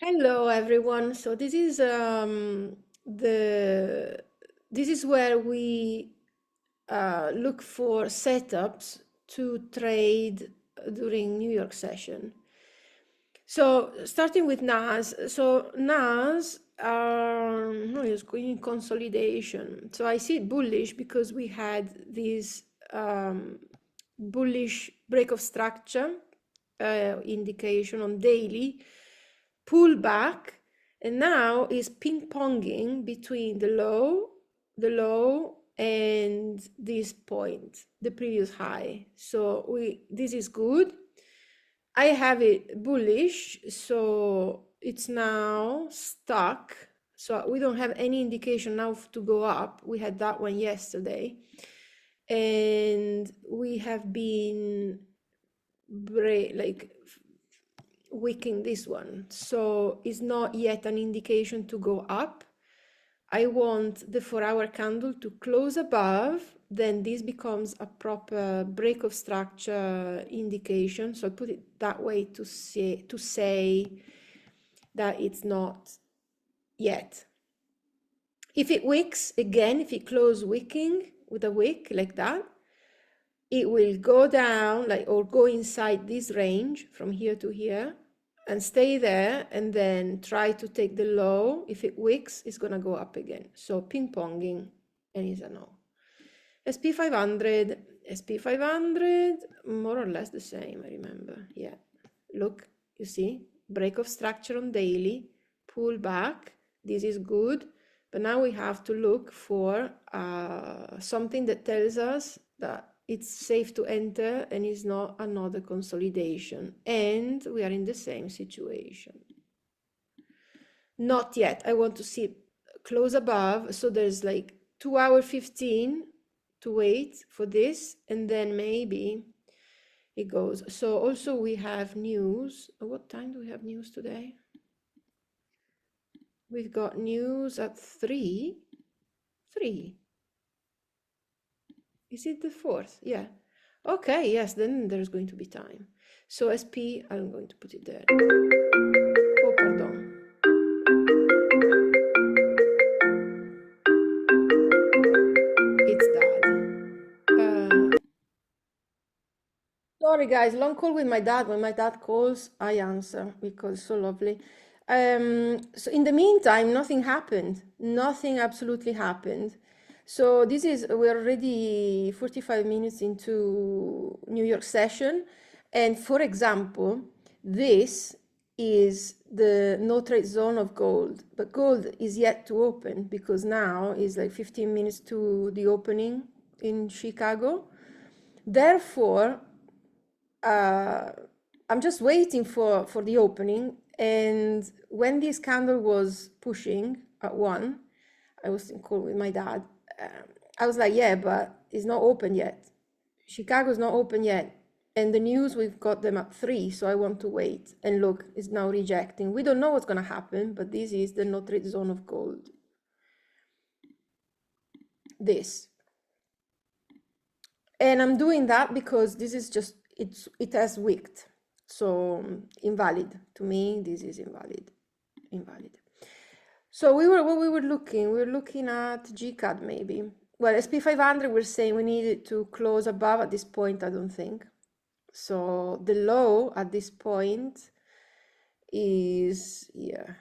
Hello everyone. So the this is where we look for setups to trade during New York session. So starting with NAS. So NAS no, it's going in consolidation. So I see it bullish because we had this bullish break of structure indication on daily pullback, and now is ping-ponging between the low, and this point, the previous high. So this is good. I have it bullish, so it's now stuck. So we don't have any indication now to go up. We had that one yesterday, and we have been wicking this one. So it's not yet an indication to go up. I want the 4-hour candle to close above, then this becomes a proper break of structure indication. So I put it that way to say that it's not yet. If it wicks again, if it closes wicking with a wick like that, it will go down or go inside this range from here to here and stay there, and then try to take the low. If it wicks, it's gonna go up again. So ping-ponging, and it's a no. SP500, more or less the same, I remember. Yeah, look, you see, break of structure on daily, pull back, this is good, but now we have to look for something that tells us that it's safe to enter and is not another consolidation, and we are in the same situation. Not yet. I want to see close above, so there's like 2 hour 15 to wait for this, and then maybe it goes. So also we have news. What time do we have news today? We've got news at 3. Is it the 4th? Yeah. Okay, yes, then there's going to be time. So SP, I'm going to put it there. Oh, pardon. It's dad. Sorry guys, long call with my dad. When my dad calls, I answer because it's so lovely. So in the meantime, nothing happened. Nothing absolutely happened. So we're already 45 minutes into New York session. And for example, this is the no trade zone of gold, but gold is yet to open because now is like 15 minutes to the opening in Chicago. Therefore, I'm just waiting for the opening. And when this candle was pushing at 1, I was in call with my dad. I was like, yeah, but it's not open yet. Chicago's not open yet. And the news, we've got them at 3, so I want to wait. And look, it's now rejecting. We don't know what's going to happen, but this is the no trade zone of gold. This. And I'm doing that because this is just, it has wicked. So invalid. To me, this is invalid. So we were looking at GCAD maybe. Well, SP500, we're saying we need it to close above at this point, I don't think. So the low at this point is here.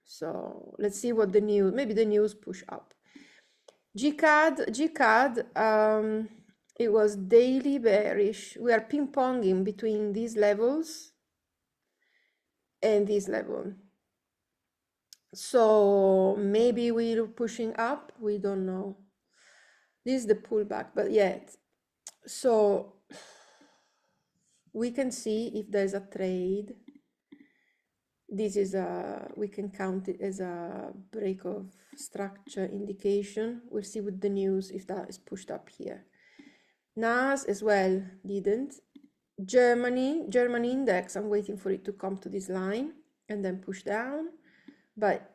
So let's see what the news, maybe the news push up. GCAD, it was daily bearish. We are ping-ponging between these levels and this level. So maybe we're pushing up, we don't know. This is the pullback, but yet. So we can see if there's a trade. This is we can count it as a break of structure indication. We'll see with the news if that is pushed up here. NAS as well didn't. German index, I'm waiting for it to come to this line and then push down, but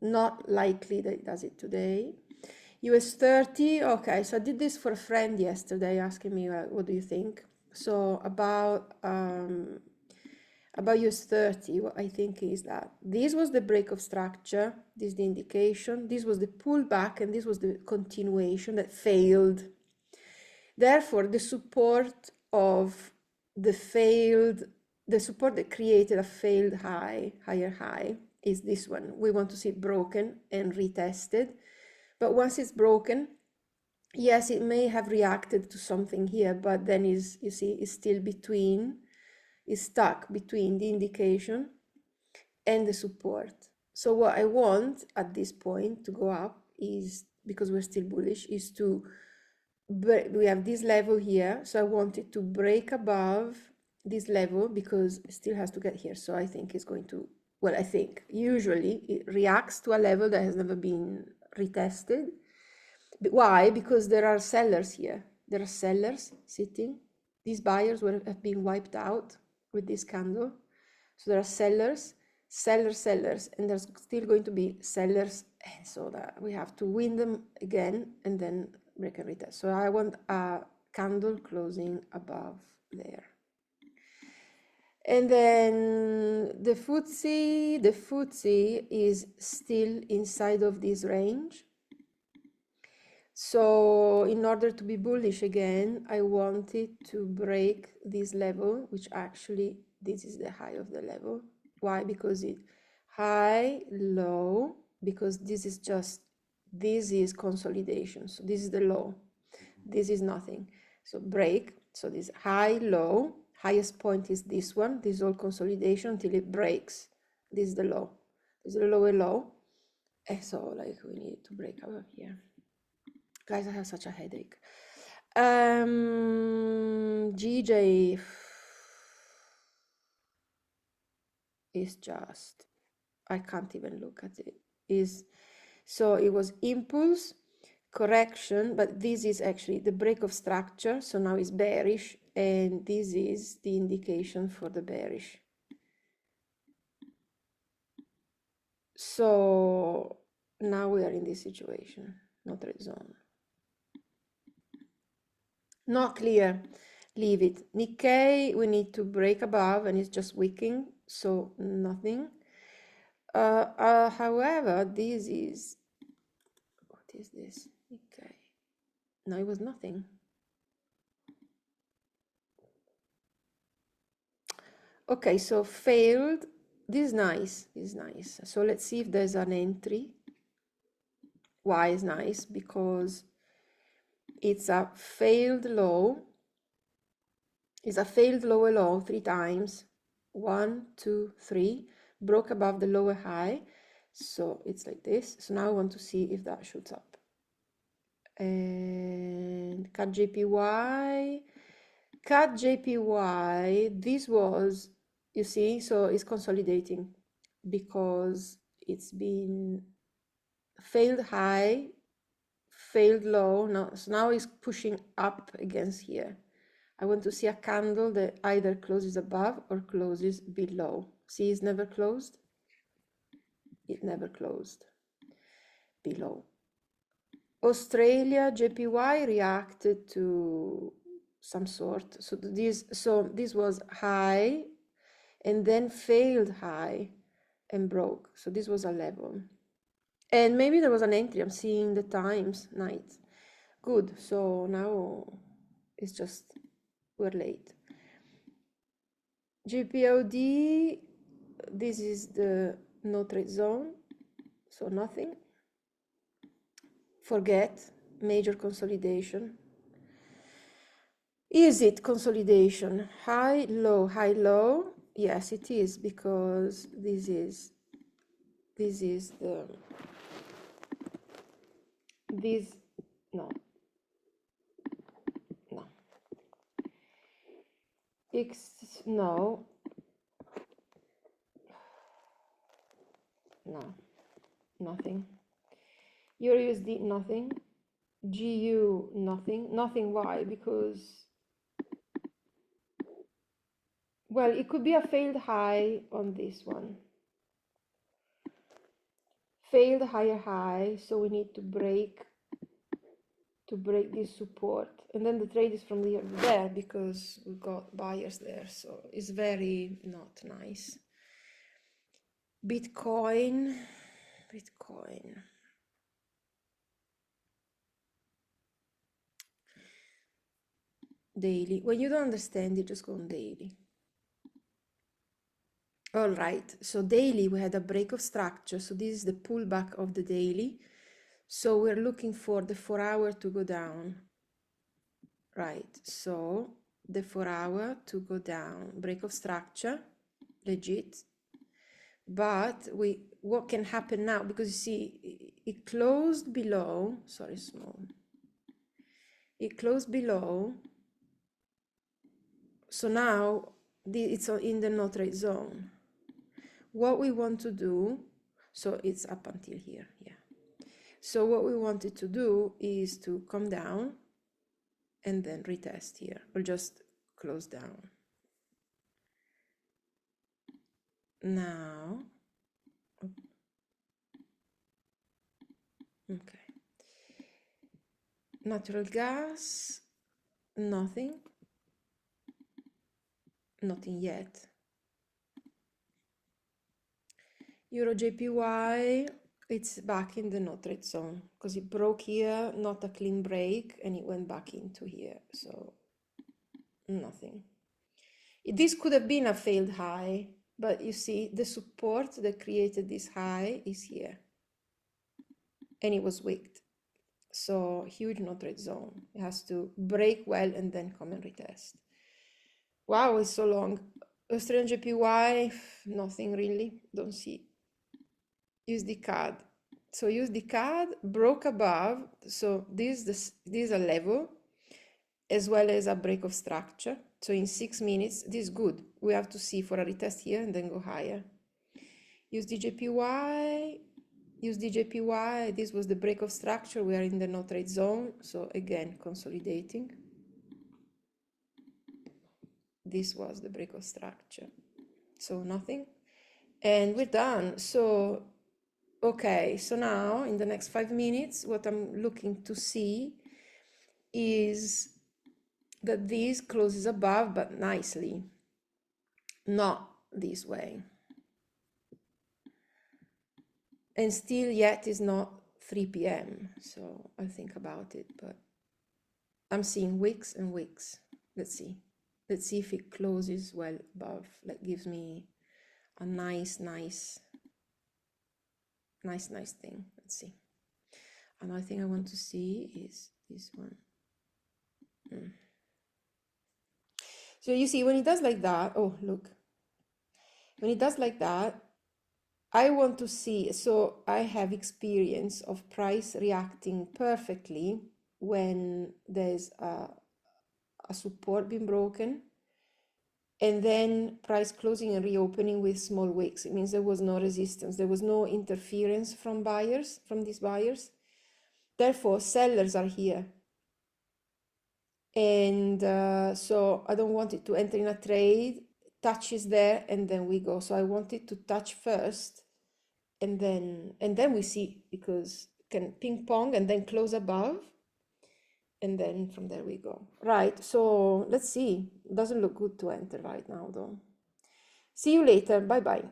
not likely that it does it today. US 30, okay, so I did this for a friend yesterday asking me, what do you think? So about about US 30, what I think is that this was the break of structure, this is the indication, this was the pullback, and this was the continuation that failed. Therefore, the support of the support that created a failed high, higher high, is this one. We want to see it broken and retested. But once it's broken, yes, it may have reacted to something here, but then you see, it's still is stuck between the indication and the support. So what I want at this point to go up is, because we're still bullish, is to, we have this level here, so I want it to break above this level because it still has to get here. So I think it's going to, well, I think usually it reacts to a level that has never been retested. But why? Because there are sellers here. There are sellers sitting. These buyers have been wiped out with this candle. So there are sellers, and there's still going to be sellers, so that we have to win them again and then break and retest. So I want a candle closing above there. And then the FTSE is still inside of this range. So in order to be bullish again, I want it to break this level, which actually this is the high of the level. Why? Because it high, low, because this is consolidation. So this is the low. This is nothing. So break. So this high, low, highest point is this one. This is all consolidation until it breaks. This is the low. This is the lower low. And so like we need to break over here. Guys, I have such a headache. GJ is just, I can't even look at it. So it was impulse, correction, but this is actually the break of structure. So now it's bearish, and this is the indication for the bearish. So now we are in this situation, not red zone. Not clear, leave it. Nikkei, we need to break above, and it's just wicking, so nothing. However, this is, what is this? Nikkei. No, it was nothing. Okay, so failed. This is nice. This is nice. So let's see if there's an entry. Why is nice? Because it's a failed low. It's a failed lower low 3 times. 1, 2, 3. Broke above the lower high. So it's like this. So now I want to see if that shoots up. And cut JPY. Cut JPY. This was, you see, so it's consolidating because it's been failed high, failed low. Now, so now it's pushing up against here. I want to see a candle that either closes above or closes below. See, it's never closed. It never closed below. Australia JPY reacted to some sort. So this was high and then failed high and broke. So this was a level. And maybe there was an entry. I'm seeing the times, night. Good. So now it's just, we're late. GPOD, this is the no trade zone. So nothing. Forget, major consolidation. Is it consolidation? High, low, high, low? Yes, it is, because this is the, no. No, nothing. Euro USD, nothing. GU, nothing. Nothing, why? Because, well, it could be a failed high on this one. Failed higher high, so we need to break to break this support, and then the trade is from here to there because we've got buyers there, so it's very not nice. Bitcoin daily. When you don't understand it, just go on daily. All right, so daily we had a break of structure, so this is the pullback of the daily. So we're looking for the 4 hour to go down. Right, so the 4 hour to go down, break of structure, legit. But what can happen now, because you see it closed below, sorry, small. It closed below. So now it's in the no trade zone. What we want to do, so it's up until here, yeah. So what we wanted to do is to come down and then retest here, or just close down. Now, okay. Natural gas, nothing yet. Euro JPY, it's back in the no trade zone because it broke here, not a clean break, and it went back into here, so nothing. This could have been a failed high, but you see the support that created this high is here, and it was wicked. So huge no trade zone. It has to break well and then come and retest. Wow, it's so long. Australian JPY, nothing really, don't see. USD CAD. So USD CAD broke above, so this is a level as well as a break of structure. So in 6 minutes, this is good. We have to see for a retest here and then go higher. USD JPY, this was the break of structure. We are in the no trade zone. So again, consolidating. This was the break of structure. So nothing. And we're done. So, okay, so now in the next 5 minutes, what I'm looking to see is that this closes above, but nicely, not this way. And still yet is not 3 p.m. So I'll think about it, but I'm seeing wicks and wicks. Let's see if it closes well above. That gives me a nice thing. Let's see. Another thing I want to see is this one. So you see, when it does like that, oh, look. When it does like that, I want to see, so I have experience of price reacting perfectly when there's a support being broken and then price closing and reopening with small wicks. It means there was no resistance, there was no interference from buyers, from these buyers. Therefore, sellers are here. And so I don't want it to enter in a trade, touch is there, and then we go. So I want it to touch first, and then we see, because it can ping pong and then close above, and then from there we go. Right, so let's see. Doesn't look good to enter right now though. See you later. Bye bye.